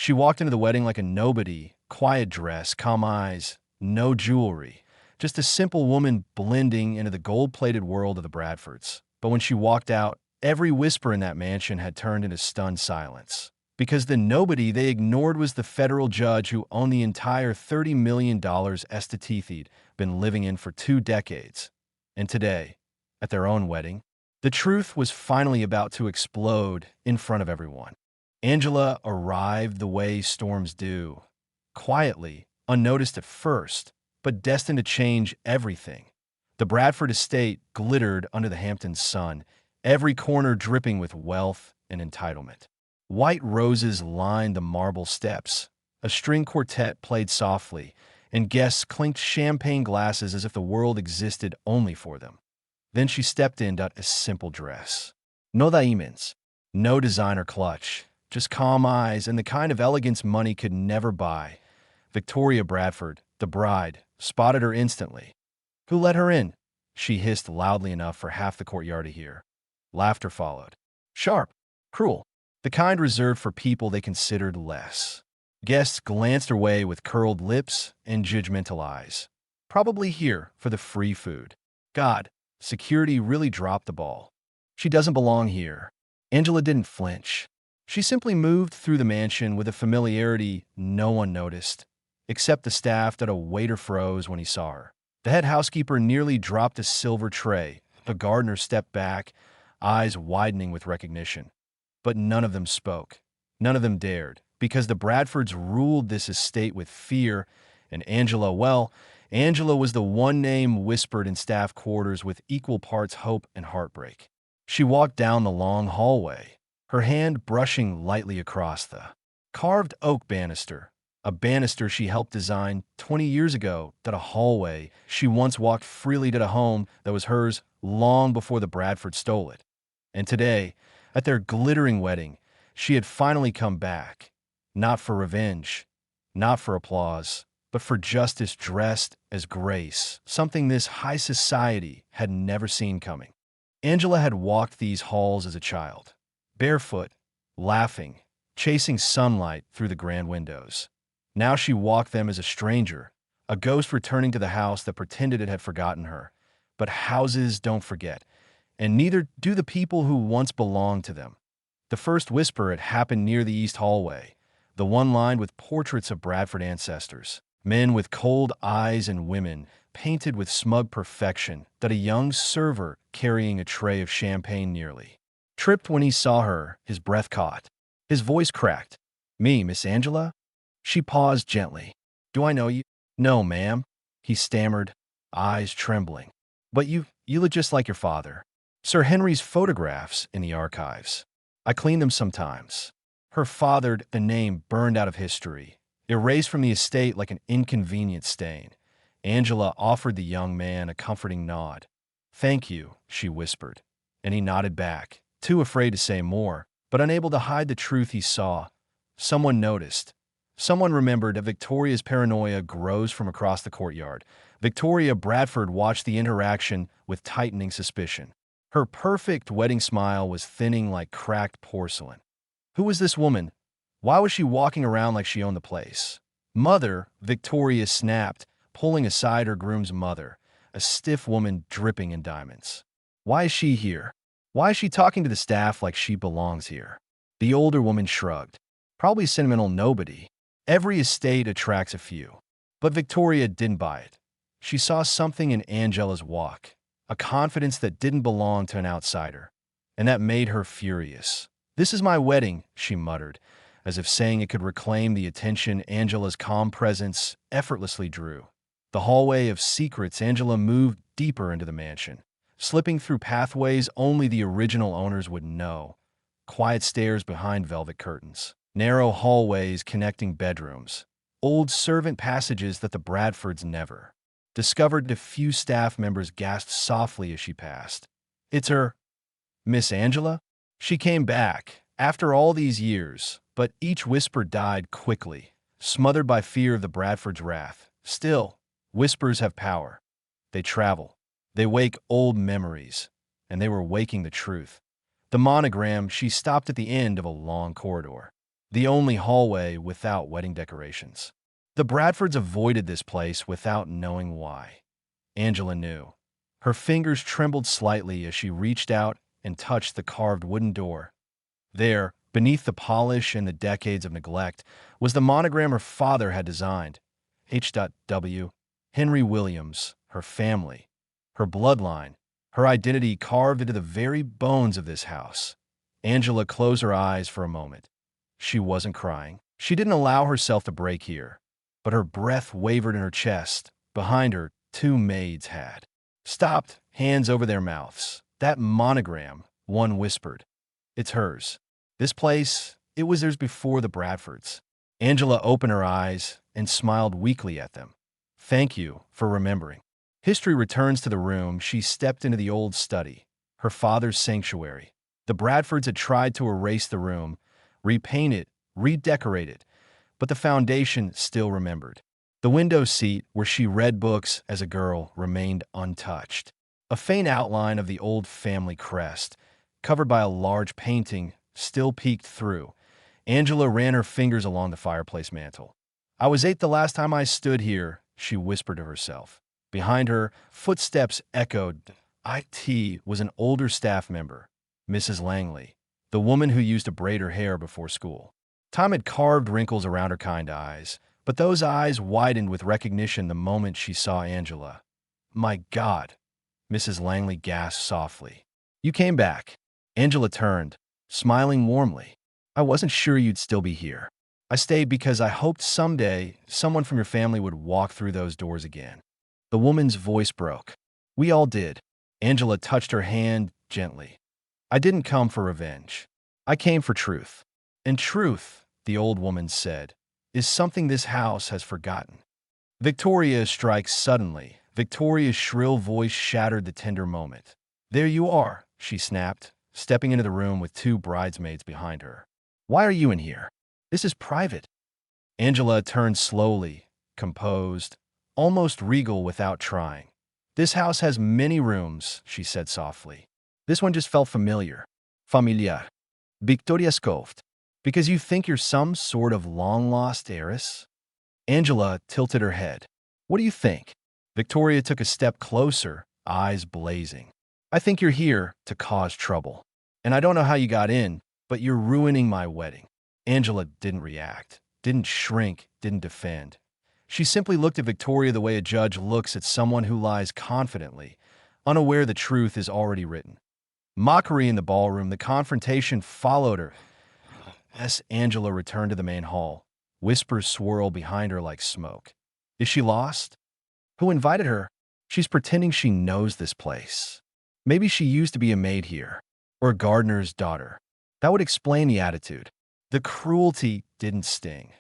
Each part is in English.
She walked into the wedding like a nobody, quiet dress, calm eyes, no jewelry. Just a simple woman blending into the gold-plated world of the Bradfords. But when she walked out, every whisper in that mansion had turned into stunned silence. Because the nobody they ignored was the federal judge who owned the entire $30 million estate he'd been living in for 2 decades. And today, at their own wedding, the truth was finally about to explode in front of everyone. Angela arrived the way storms do, quietly, unnoticed at first, but destined to change everything. The Bradford estate glittered under the Hamptons' sun, every corner dripping with wealth and entitlement. White roses lined the marble steps. A string quartet played softly, and guests clinked champagne glasses as if the world existed only for them. Then she stepped into a simple dress. No diamonds, no designer clutch, just calm eyes and the kind of elegance money could never buy. Victoria Bradford, the bride, spotted her instantly. "Who let her in?" she hissed loudly enough for half the courtyard to hear. Laughter followed. Sharp, cruel, the kind reserved for people they considered less. Guests glanced her way with curled lips and judgmental eyes. Probably here for the free food. God, security really dropped the ball. She doesn't belong here. Angela didn't flinch. She simply moved through the mansion with a familiarity no one noticed, except the staff that a waiter froze when he saw her. The head housekeeper nearly dropped a silver tray. The gardener stepped back, eyes widening with recognition. But none of them spoke. None of them dared, because the Bradfords ruled this estate with fear, and Angela, well, Angela was the one name whispered in staff quarters with equal parts hope and heartbreak. She walked down the long hallway, her hand brushing lightly across the carved oak banister, a banister she helped design 20 years ago, that a hallway she once walked freely to the home that was hers long before the Bradfords stole it. And today, at their glittering wedding, she had finally come back, not for revenge, not for applause, but for justice dressed as grace, something this high society had never seen coming. Angela had walked these halls as a child, barefoot, laughing, chasing sunlight through the grand windows. Now she walked them as a stranger, a ghost returning to the house that pretended it had forgotten her. But houses don't forget, and neither do the people who once belonged to them. The first whisper had happened near the east hallway, the one lined with portraits of Bradford ancestors, men with cold eyes and women painted with smug perfection that a young server carrying a tray of champagne nearly tripped when he saw her, his breath caught. His voice cracked. "Me, Miss Angela?" She paused gently. "Do I know you?" "No, ma'am," he stammered, eyes trembling. "But you look just like your father. Sir Henry's photographs in the archives. I clean them sometimes." Her fathered a name burned out of history, erased from the estate like an inconvenient stain. Angela offered the young man a comforting nod. "Thank you," she whispered, and he nodded back, too afraid to say more, but unable to hide the truth he saw. Someone noticed. Someone remembered that Victoria's paranoia grows from across the courtyard. Victoria Bradford watched the interaction with tightening suspicion. Her perfect wedding smile was thinning like cracked porcelain. Who was this woman? Why was she walking around like she owned the place? "Mother," Victoria snapped, pulling aside her groom's mother, a stiff woman dripping in diamonds. "Why is she here? Why is she talking to the staff like she belongs here?" The older woman shrugged. "Probably sentimental nobody. Every estate attracts a few." But Victoria didn't buy it. She saw something in Angela's walk, a confidence that didn't belong to an outsider, and that made her furious. "This is my wedding," she muttered, as if saying it could reclaim the attention Angela's calm presence effortlessly drew. The hallway of secrets, Angela moved deeper into the mansion, slipping through pathways only the original owners would know. Quiet stairs behind velvet curtains, narrow hallways connecting bedrooms, old servant passages that the Bradfords never discovered. A few staff members gasped softly as she passed. "It's her, Miss Angela?" She came back, after all these years, but each whisper died quickly, smothered by fear of the Bradfords' wrath. Still, whispers have power. They travel. They wake old memories, and they were waking the truth. The monogram. She stopped at the end of a long corridor. the only hallway without wedding decorations. The Bradfords avoided this place without knowing why. Angela knew. Her fingers trembled slightly as she reached out and touched the carved wooden door. There, beneath the polish and the decades of neglect, was the monogram her father had designed. H.W. Henry Williams, her family, her bloodline, her identity carved into the very bones of this house. Angela closed her eyes for a moment. She wasn't crying. She didn't allow herself to break here. But her breath wavered in her chest. Behind her, two maids had stopped, hands over their mouths. That monogram, one whispered. It's hers. This place, it was theirs before the Bradfords. Angela opened her eyes and smiled weakly at them. Thank you for remembering. History returns to the room. She stepped into the old study, her father's sanctuary. The Bradfords had tried to erase the room, repaint it, redecorate it, but the foundation still remembered. The window seat where she read books as a girl remained untouched. A faint outline of the old family crest, covered by a large painting, still peeked through. Angela ran her fingers along the fireplace mantel. I was 8 the last time I stood here, she whispered to herself. Behind her, footsteps echoed. It was an older staff member, Mrs. Langley, the woman who used to braid her hair before school. Time had carved wrinkles around her kind eyes, but those eyes widened with recognition the moment she saw Angela. My God, Mrs. Langley gasped softly. You came back. Angela turned, smiling warmly. I wasn't sure you'd still be here. I stayed because I hoped someday someone from your family would walk through those doors again. The woman's voice broke. We all did. Angela touched her hand gently. I didn't come for revenge. I came for truth. And truth, the old woman said, is something this house has forgotten. Victoria strikes suddenly. Victoria's shrill voice shattered the tender moment. There you are, she snapped, stepping into the room with two bridesmaids behind her. Why are you in here? This is private. Angela turned slowly, composed, almost regal without trying. This house has many rooms, she said softly. This one just felt familiar. Familiar. Victoria scoffed. Because you think you're some sort of long-lost heiress? Angela tilted her head. What do you think? Victoria took a step closer, eyes blazing. I think you're here to cause trouble. And I don't know how you got in, but you're ruining my wedding. Angela didn't react, didn't shrink, didn't defend. She simply looked at Victoria the way a judge looks at someone who lies confidently, unaware the truth is already written. Mockery in the ballroom, the confrontation followed her. As Angela returned to the main hall, whispers swirled behind her like smoke. Is she lost? Who invited her? She's pretending she knows this place. Maybe she used to be a maid here, or a gardener's daughter. That would explain the attitude. The cruelty didn't sting.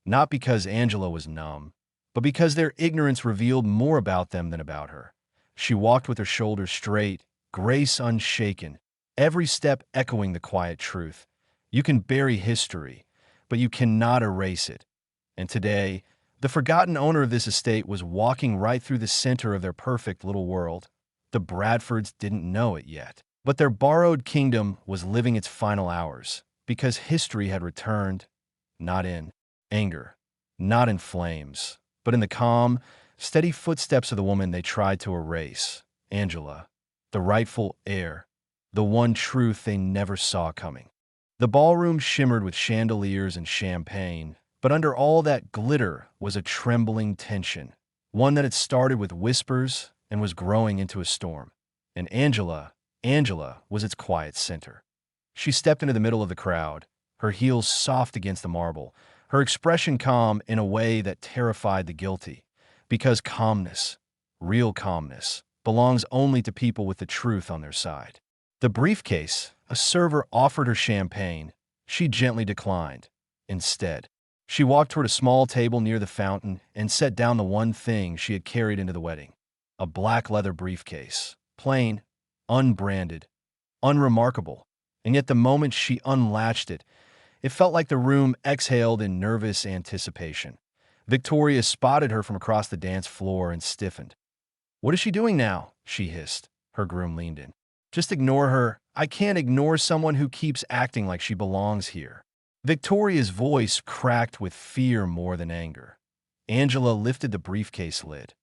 Not because Angela was numb, but because their ignorance revealed more about them than about her. She walked with her shoulders straight, grace unshaken, every step echoing the quiet truth. You can bury history, but you cannot erase it. And today, the forgotten owner of this estate was walking right through the center of their perfect little world. The Bradfords didn't know it yet, but their borrowed kingdom was living its final hours, because history had returned, not in anger, not in flames, but in the calm, steady footsteps of the woman they tried to erase, Angela, the rightful heir, the one truth they never saw coming. The ballroom shimmered with chandeliers and champagne, but under all that glitter was a trembling tension, one that had started with whispers and was growing into a storm. And Angela was its quiet center. She stepped into the middle of the crowd, her heels soft against the marble, her expression calm in a way that terrified the guilty, because calmness, real calmness, belongs only to people with the truth on their side. The briefcase, a server offered her champagne. She gently declined. Instead, she walked toward a small table near the fountain and set down the one thing she had carried into the wedding, a black leather briefcase, plain, unbranded, unremarkable. And yet the moment she unlatched it, it felt like the room exhaled in nervous anticipation. Victoria spotted her from across the dance floor and stiffened. What is she doing now? She hissed. Her groom leaned in. Just ignore her. I can't ignore someone who keeps acting like she belongs here. Victoria's voice cracked with fear more than anger. Angela lifted the briefcase lid.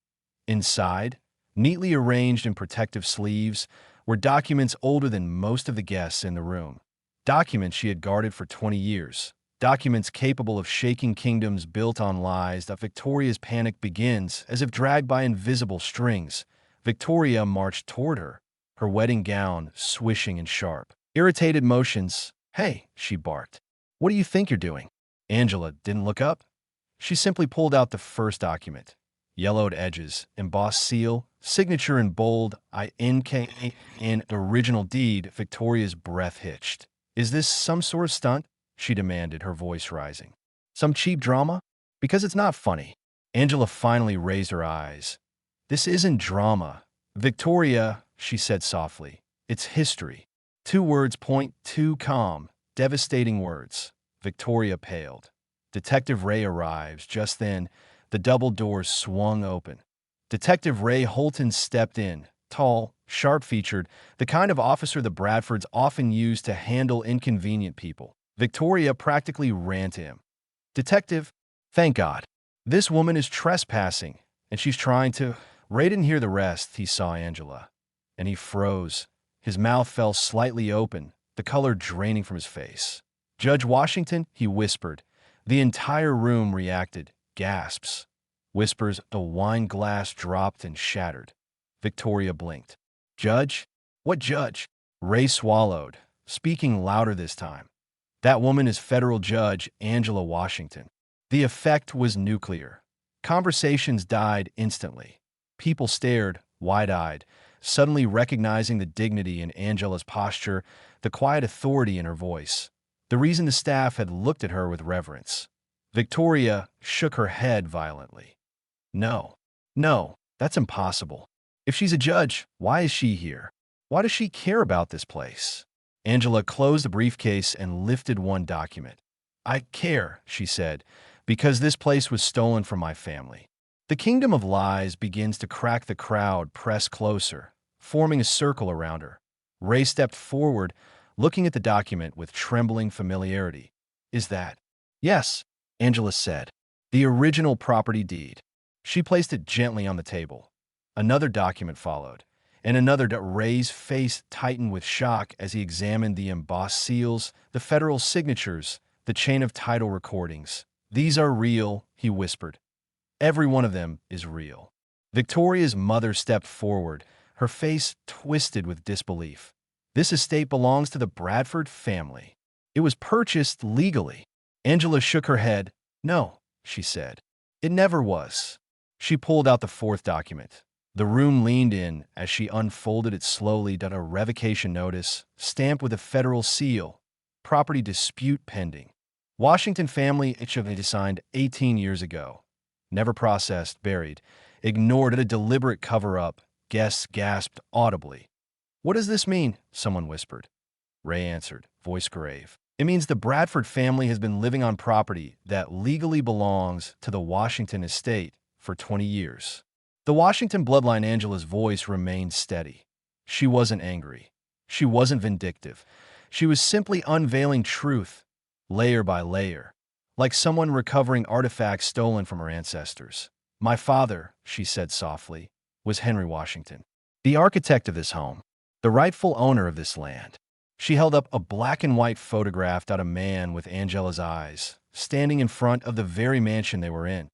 Inside, neatly arranged in protective sleeves, were documents older than most of the guests in the room. Documents she had guarded for 20 years. Documents capable of shaking kingdoms built on lies. That Victoria's panic begins, as if dragged by invisible strings. Victoria marched toward her, her wedding gown swishing and sharp. Irritated motions. "Hey," she barked. "What do you think you're doing?" Angela didn't look up. She simply pulled out the first document. Yellowed edges, embossed seal, signature in bold, INK in original deed. Victoria's breath hitched. "Is this some sort of stunt?" she demanded, her voice rising. "Some cheap drama? Because it's not funny." Angela finally raised her eyes. "This isn't drama, Victoria," she said softly. "It's history." Two words point to calm, devastating words. Victoria paled. Detective Ray arrives. Just then, the double doors swung open. Detective Ray Holton stepped in, tall, sharp-featured, the kind of officer the Bradfords often use to handle inconvenient people. Victoria practically ran to him. "Detective, thank God. This woman is trespassing, and she's trying to—" Ray didn't hear the rest. He saw Angela, and he froze. His mouth fell slightly open, the color draining from his face. "Judge Washington," he whispered. The entire room reacted. Gasps. Whispers. A wine glass dropped and shattered. Victoria blinked. "Judge? What judge?" Ray swallowed, speaking louder this time. "That woman is federal judge Angela Washington." The effect was nuclear. Conversations died instantly. People stared, wide-eyed, suddenly recognizing the dignity in Angela's posture, the quiet authority in her voice. The reason the staff had looked at her with reverence. Victoria shook her head violently. "No, no, that's impossible. If she's a judge, why is she here? Why does she care about this place?" Angela closed the briefcase and lifted one document. "I care," she said, "because this place was stolen from my family." The kingdom of lies begins to crack. The crowd pressed closer, forming a circle around her. Ray stepped forward, looking at the document with trembling familiarity. "Is that—" "Yes," Angela said. "The original property deed." She placed it gently on the table. Another document followed, and another. Ray's face tightened with shock as he examined the embossed seals, the federal signatures, the chain of title recordings. "These are real," he whispered. "Every one of them is real." Victoria's mother stepped forward, her face twisted with disbelief. "This estate belongs to the Bradford family. It was purchased legally." Angela shook her head. "No," she said. "It never was." She pulled out the fourth document. The room leaned in as she unfolded it slowly. A revocation notice, stamped with a federal seal. Property dispute pending. Washington family HOV signed 18 years ago. Never processed, buried, ignored at a deliberate cover-up. Guests gasped audibly. "What does this mean?" someone whispered. Ray answered, voice grave. "It means the Bradford family has been living on property that legally belongs to the Washington estate for 20 years. The Washington bloodline." Angela's voice remained steady. She wasn't angry. She wasn't vindictive. She was simply unveiling truth, layer by layer, like someone recovering artifacts stolen from her ancestors. "My father," she said softly, "was Henry Washington, the architect of this home, the rightful owner of this land." She held up a black-and-white photograph of a man with Angela's eyes, standing in front of the very mansion they were in.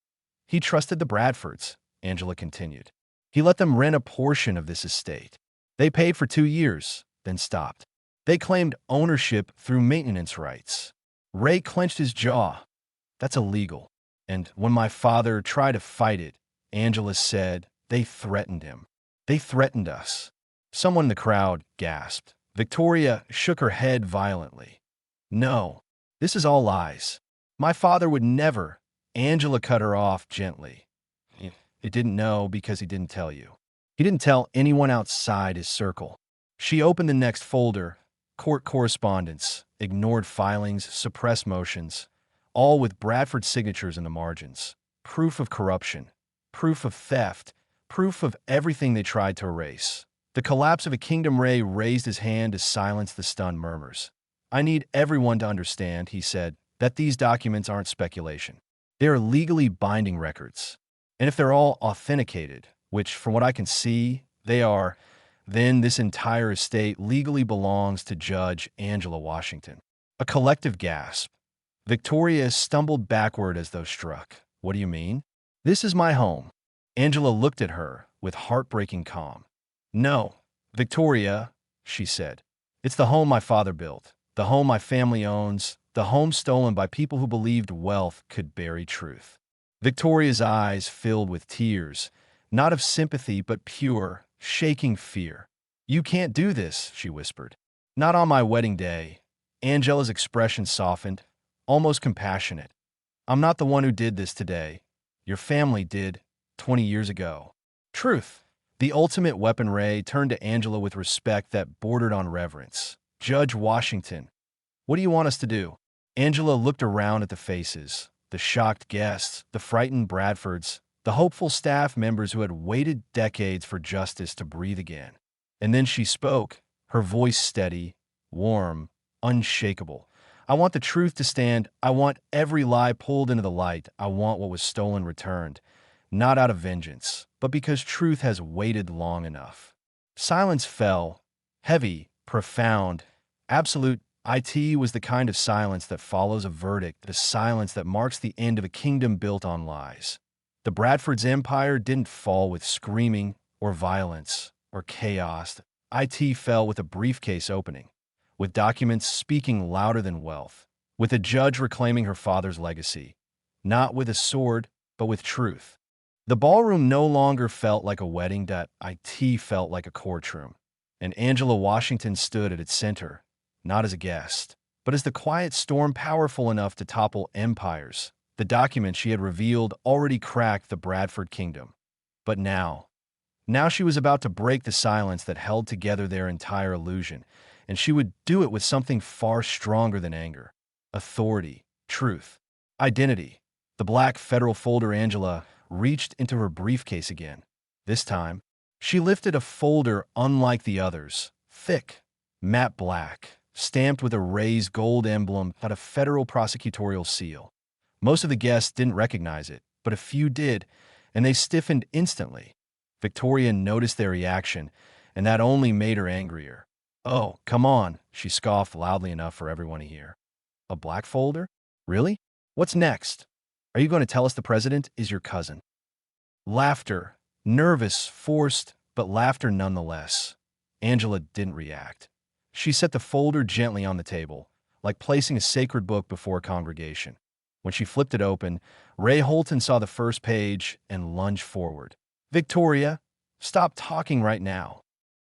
"He trusted the Bradfords," Angela continued. "He let them rent a portion of this estate. They paid for 2 years, then stopped. They claimed ownership through maintenance rights." Ray clenched his jaw. "That's illegal. And when my father tried to fight it," Angela said, "they threatened him. They threatened us." Someone in the crowd gasped. Victoria shook her head violently. "No, this is all lies. My father would never—" Angela cut her off gently. "It didn't know because he didn't tell you. He didn't tell anyone outside his circle." She opened the next folder. Court correspondence, ignored filings, suppressed motions, all with Bradford signatures in the margins. Proof of corruption, proof of theft, proof of everything they tried to erase. The collapse of a kingdom. Ray raised his hand to silence the stunned murmurs. "I need everyone to understand," he said, that these documents aren't speculation. They are legally binding records. And if they're all authenticated, which from what I can see, they are, then this entire estate legally belongs to Judge Angela Washington. A collective gasp. Victoria stumbled backward as though struck. What do you mean? This is my home. Angela looked at her with heartbreaking calm. No, Victoria, she said. It's the home my father built, the home my family owns, the home stolen by people who believed wealth could bury truth. Victoria's eyes filled with tears, not of sympathy but pure, shaking fear. You can't do this, she whispered. Not on my wedding day. Angela's expression softened, almost compassionate. I'm not the one who did this today. Your family did, 20 years ago. Truth. The ultimate weapon. Ray turned to Angela with respect that bordered on reverence. Judge Washington, what do you want us to do? Angela looked around at the faces, the shocked guests, the frightened Bradfords, the hopeful staff members who had waited decades for justice to breathe again. And then she spoke, her voice steady, warm, unshakable. I want the truth to stand. I want every lie pulled into the light. I want what was stolen returned, not out of vengeance, but because truth has waited long enough. Silence fell, heavy, profound, absolute. It was the kind of silence that follows a verdict, the silence that marks the end of a kingdom built on lies. The Bradfords' empire didn't fall with screaming or violence or chaos. It fell with a briefcase opening, with documents speaking louder than wealth, with a judge reclaiming her father's legacy, not with a sword, but with truth. The ballroom no longer felt like a wedding. It felt like a courtroom, and Angela Washington stood at its center, not as a guest, but as the quiet storm powerful enough to topple empires. The document she had revealed already cracked the Bradford kingdom. But now she was about to break the silence that held together their entire illusion, and she would do it with something far stronger than anger. Authority, truth, identity. The black federal folder. Angela reached into her briefcase again. This time, she lifted a folder unlike the others, thick, matte black, stamped with a raised gold emblem, not a federal prosecutorial seal. Most of the guests didn't recognize it, but a few did, and they stiffened instantly. Victoria noticed their reaction, and that only made her angrier. Oh, come on, she scoffed loudly enough for everyone to hear. A black folder? Really? What's next? Are you going to tell us the president is your cousin? Laughter. Nervous, forced, but laughter nonetheless. Angela didn't react. She set the folder gently on the table, like placing a sacred book before a congregation. When she flipped it open, Ray Holton saw the first page and lunged forward. Victoria, stop talking right now.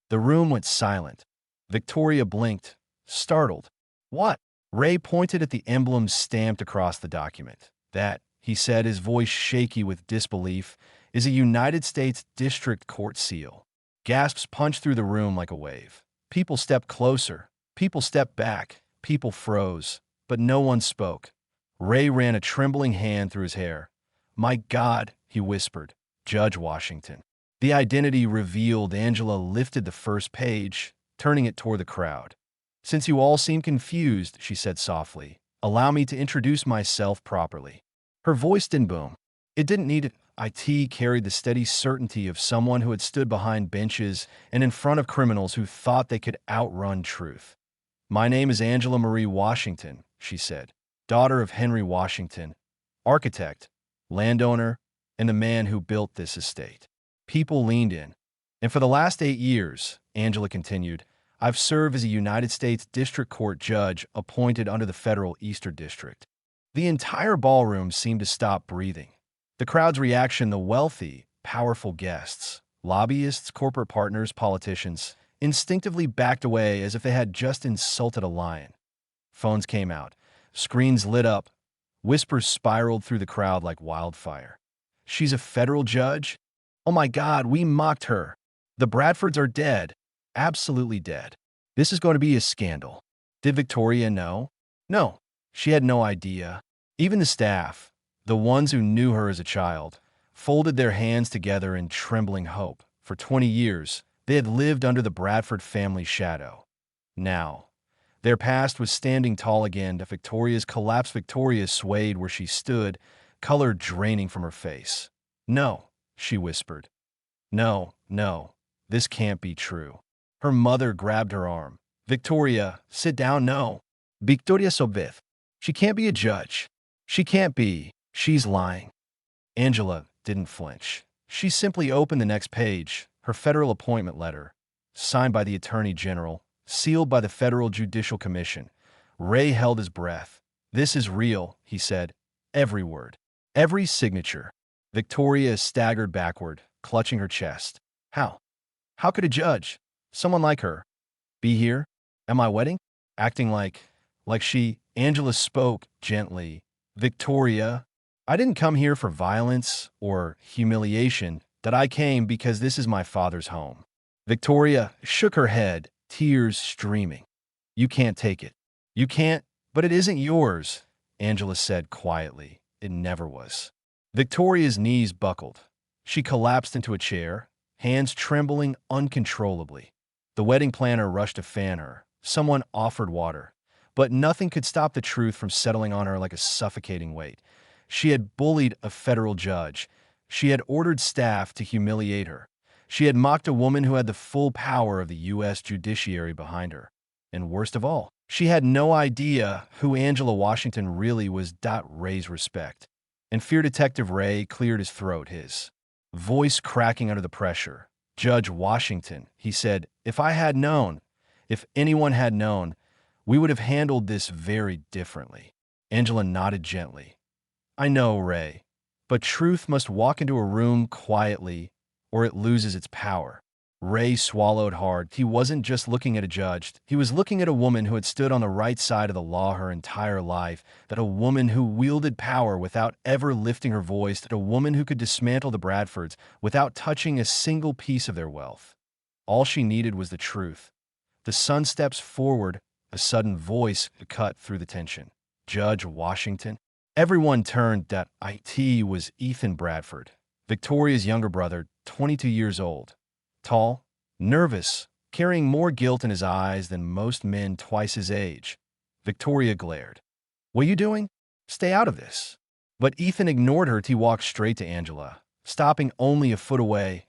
The room went silent. Victoria blinked, startled. What? Ray pointed at the emblem stamped across the document. That, he said, his voice shaky with disbelief, is a United States District Court seal. Gasps punched through the room like a wave. People stepped closer. People stepped back. People froze. But no one spoke. Ray ran a trembling hand through his hair. My God, he whispered. Judge Washington. The identity revealed. Angela lifted the first page, turning it toward the crowd. Since you all seem confused, she said softly, allow me to introduce myself properly. Her voice didn't boom. It didn't need it. It carried the steady certainty of someone who had stood behind benches and in front of criminals who thought they could outrun truth. My name is Angela Marie Washington, she said, daughter of Henry Washington, architect, landowner, and the man who built this estate. People leaned in. And for the last 8 years, Angela continued, I've served as a United States District Court judge appointed under the federal Eastern District. The entire ballroom seemed to stop breathing. The crowd's reaction, the wealthy, powerful guests, lobbyists, corporate partners, politicians, instinctively backed away as if they had just insulted a lion. Phones came out. Screens lit up. Whispers spiraled through the crowd like wildfire. She's a federal judge? Oh my God, we mocked her. The Bradfords are dead. Absolutely dead. This is going to be a scandal. Did Victoria know? No, she had no idea. Even the staff, the ones who knew her as a child, folded their hands together in trembling hope. For 20 years, they had lived under the Bradford family shadow. Now Their past was standing tall again. Victoria's collapsed. Victoria swayed where she stood, color draining from her face. "No," she whispered. "No, no, this can't be true." Her mother grabbed her arm. "Victoria, sit down, no." Victoria Sobith. "She can't be a judge. She can't be. She's lying." Angela didn't flinch. She simply opened the next page, her federal appointment letter, signed by the Attorney General, sealed by the Federal Judicial Commission. Ray held his breath. "This is real," he said. "Every word. Every signature." Victoria staggered backward, clutching her chest. How? How could a judge, someone like her, be here at my wedding? Acting like she, Angela spoke gently. "Victoria, I didn't come here for violence or humiliation. That I came because this is my father's home." Victoria shook her head, tears streaming. "You can't take it. You can't, but it isn't yours," Angela said quietly. "It never was." Victoria's knees buckled. She collapsed into a chair, hands trembling uncontrollably. The wedding planner rushed to fan her. Someone offered water. But nothing could stop the truth from settling on her like a suffocating weight. She had bullied a federal judge. She had ordered staff to humiliate her. She had mocked a woman who had the full power of the U.S. judiciary behind her. And worst of all, she had no idea who Angela Washington really was. Ray's respect. And Fear Detective Ray cleared his throat, his voice cracking under the pressure. "Judge Washington," he said, if anyone had known, we would have handled this very differently." Angela nodded gently. "I know, Ray, but truth must walk into a room quietly or it loses its power." Ray swallowed hard. He wasn't just looking at a judge. He was looking at a woman who had stood on the right side of the law her entire life, that a woman who wielded power without ever lifting her voice, that a woman who could dismantle the Bradfords without touching a single piece of their wealth. All she needed was the truth. The son steps forward, a sudden voice cut through the tension. "Judge Washington?" Everyone turned. That it was Ethan Bradford, Victoria's younger brother, 22 years old. Tall, nervous, carrying more guilt in his eyes than most men twice his age. Victoria glared. "What are you doing? Stay out of this." But Ethan ignored her. He walked straight to Angela, stopping only a foot away.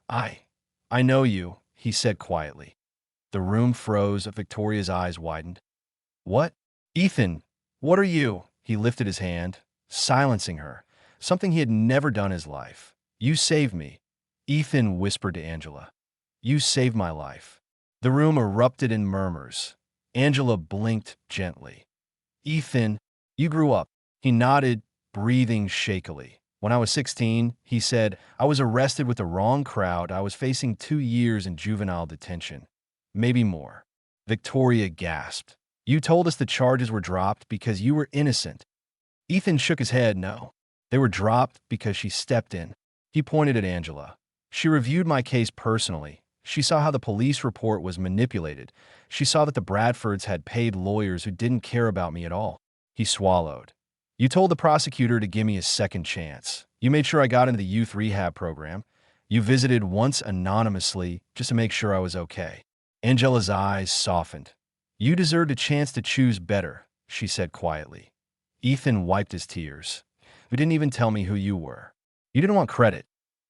I know you," he said quietly. The room froze. Victoria's eyes widened. "What? Ethan, what are you?" He lifted his hand, silencing her, something he had never done in his life. "You saved me," Ethan whispered to Angela. "You saved my life." The room erupted in murmurs. Angela blinked gently. "Ethan, you grew up." He nodded, breathing shakily. "When I was 16, he said, I was arrested with the wrong crowd. I was facing 2 years in juvenile detention. Maybe more." Victoria gasped. "You told us the charges were dropped because you were innocent." Ethan shook his head. "No, they were dropped because she stepped in." He pointed at Angela. "She reviewed my case personally. She saw how the police report was manipulated. She saw that the Bradfords had paid lawyers who didn't care about me at all." He swallowed. "You told the prosecutor to give me a second chance. You made sure I got into the youth rehab program. You visited once anonymously just to make sure I was okay." Angela's eyes softened. "You deserved a chance to choose better," she said quietly. Ethan wiped his tears. "You didn't even tell me who you were. You didn't want credit.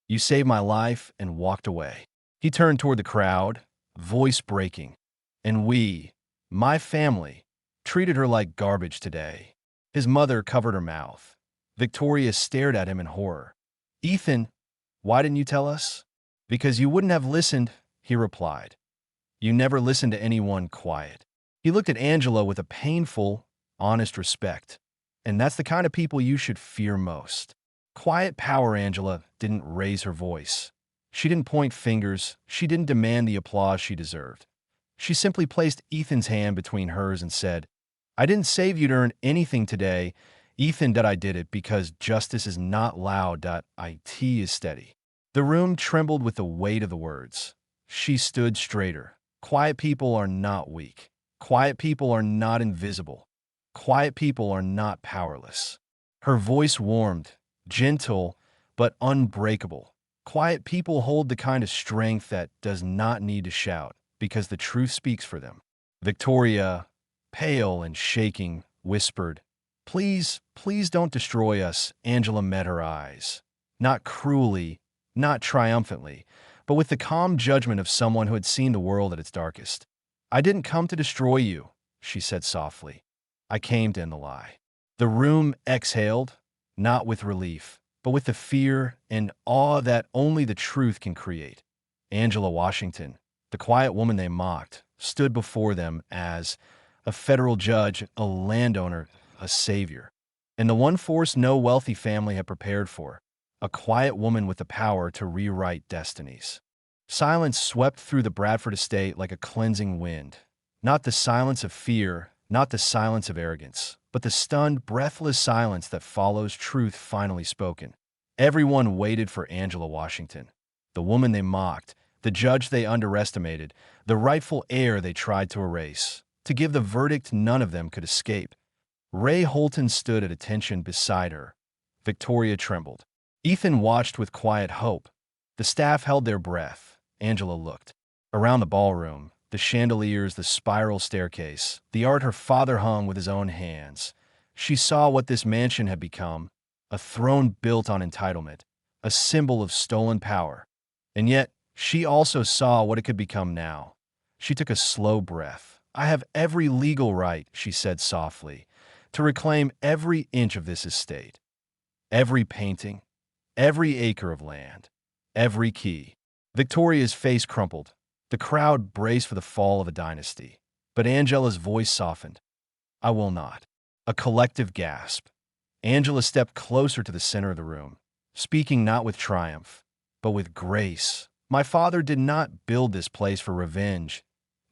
You saved my life," and walked away. He turned toward the crowd, voice breaking. "And we, my family, treated her like garbage today." His mother covered her mouth. Victoria stared at him in horror. "Ethan, why didn't you tell us?" "Because you wouldn't have listened," he replied. "You never listened to anyone quiet." He looked at Angela with a painful, honest respect. "And that's the kind of people you should fear most." Quiet power. Angela didn't raise her voice. She didn't point fingers. She didn't demand the applause she deserved. She simply placed Ethan's hand between hers and said, "I didn't save you to earn anything today, Ethan. That I did it because justice is not loud. It is steady." The room trembled with the weight of the words. She stood straighter. Quiet people are not weak. Quiet people are not invisible. Quiet people are not powerless. Her voice warmed, gentle, but unbreakable. Quiet people hold the kind of strength that does not need to shout because the truth speaks for them. Victoria, pale and shaking, whispered, "Please, please don't destroy us." Angela met her eyes. Not cruelly, not triumphantly, but with the calm judgment of someone who had seen the world at its darkest. "I didn't come to destroy you," she said softly. "I came to end the lie." The room exhaled, not with relief, but with the fear and awe that only the truth can create. Angela Washington, the quiet woman they mocked, stood before them as a federal judge, a landowner, a savior, and the one force no wealthy family had prepared for, a quiet woman with the power to rewrite destinies. Silence swept through the Bradford estate like a cleansing wind. Not the silence of fear, not the silence of arrogance, but the stunned, breathless silence that follows truth finally spoken. Everyone waited for Angela Washington, the woman they mocked, the judge they underestimated, the rightful heir they tried to erase, to give the verdict none of them could escape. Ray Holton stood at attention beside her. Victoria trembled. Ethan watched with quiet hope. The staff held their breath. Angela looked. Around the ballroom, the chandeliers, the spiral staircase, the art her father hung with his own hands. She saw what this mansion had become, a throne built on entitlement, a symbol of stolen power. And yet, she also saw what it could become now. She took a slow breath. "I have every legal right," she said softly, "to reclaim every inch of this estate. Every painting, every acre of land, every key." Victoria's face crumpled. The crowd braced for the fall of a dynasty. But Angela's voice softened. "I will not." A collective gasp. Angela stepped closer to the center of the room, speaking not with triumph, but with grace. "My father did not build this place for revenge.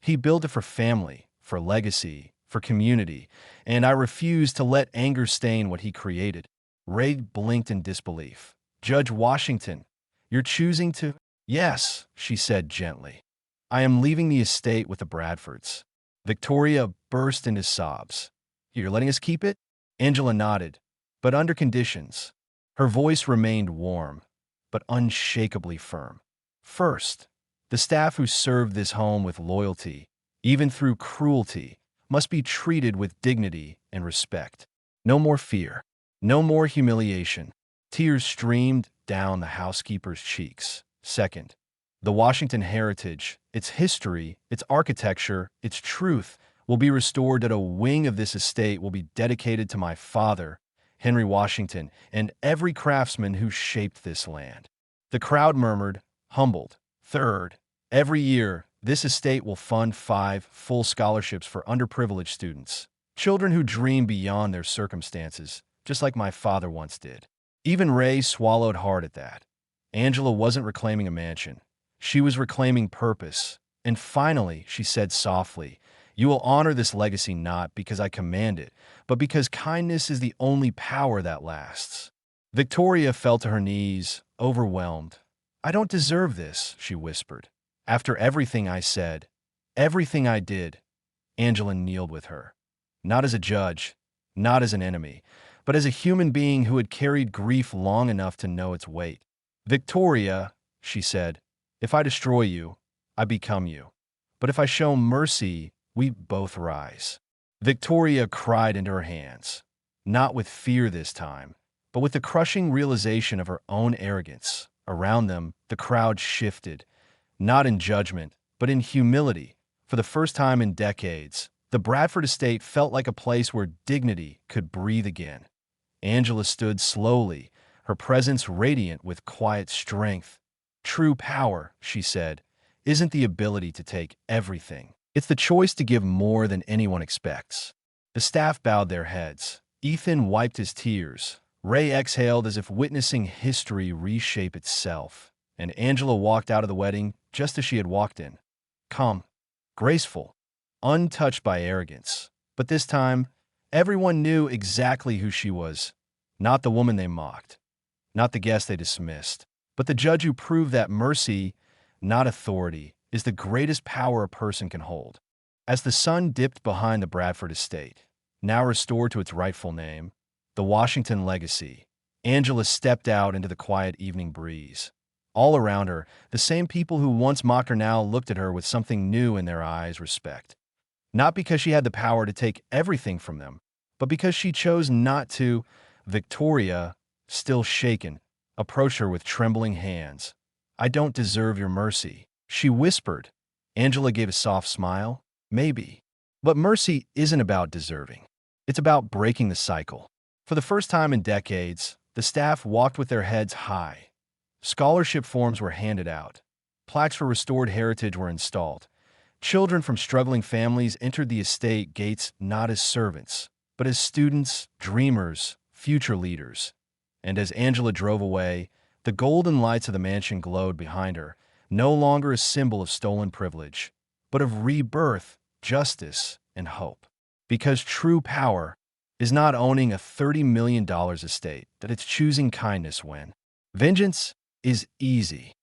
He built it for family, for legacy, for community, and I refuse to let anger stain what he created." Ray blinked in disbelief. "Judge Washington, you're choosing to—" "Yes," she said gently. "I am leaving the estate with the Bradfords." Victoria burst into sobs. "You're letting us keep it?" Angela nodded, but under conditions. Her voice remained warm, but unshakably firm. "First, the staff who served this home with loyalty, even through cruelty, must be treated with dignity and respect. No more fear, no more humiliation." Tears streamed down the housekeeper's cheeks. "Second, the Washington heritage, its history, its architecture, its truth, will be restored. That a wing of this estate will be dedicated to my father, Henry Washington, and every craftsman who shaped this land." The crowd murmured, humbled. "Third, every year, this estate will fund 5 full scholarships for underprivileged students, children who dream beyond their circumstances, just like my father once did." Even Ray swallowed hard at that. Angela wasn't reclaiming a mansion. She was reclaiming purpose. And finally, she said softly, "You will honor this legacy not because I command it, but because kindness is the only power that lasts." Victoria fell to her knees, overwhelmed. "I don't deserve this," she whispered. "After everything I said, everything I did." Angela kneeled with her. Not as a judge, not as an enemy, but as a human being who had carried grief long enough to know its weight. "Victoria," she said, "if I destroy you, I become you. But if I show mercy, we both rise." Victoria cried into her hands, not with fear this time, but with the crushing realization of her own arrogance. Around them, the crowd shifted, not in judgment, but in humility. For the first time in decades, the Bradford estate felt like a place where dignity could breathe again. Angela stood slowly, her presence radiant with quiet strength. "True power," she said, "isn't the ability to take everything. It's the choice to give more than anyone expects." The staff bowed their heads. Ethan wiped his tears. Ray exhaled as if witnessing history reshape itself. And Angela walked out of the wedding just as she had walked in. Calm, graceful, untouched by arrogance. But this time, everyone knew exactly who she was. Not the woman they mocked, not the guest they dismissed, but the judge who proved that mercy, not authority, is the greatest power a person can hold. As the sun dipped behind the Bradford estate, now restored to its rightful name, the Washington legacy, Angela stepped out into the quiet evening breeze. All around her, the same people who once mocked her now looked at her with something new in their eyes: respect. Not because she had the power to take everything from them, but because she chose not to. Victoria, still shaken, approached her with trembling hands. "I don't deserve your mercy," she whispered. Angela gave a soft smile. "Maybe. But mercy isn't about deserving. It's about breaking the cycle." For the first time in decades, the staff walked with their heads high. Scholarship forms were handed out. Plaques for restored heritage were installed. Children from struggling families entered the estate gates not as servants, but as students, dreamers, future leaders. And as Angela drove away, the golden lights of the mansion glowed behind her, no longer a symbol of stolen privilege, but of rebirth, justice, and hope. Because true power is not owning a $30 million estate, that it's choosing kindness when vengeance is easy.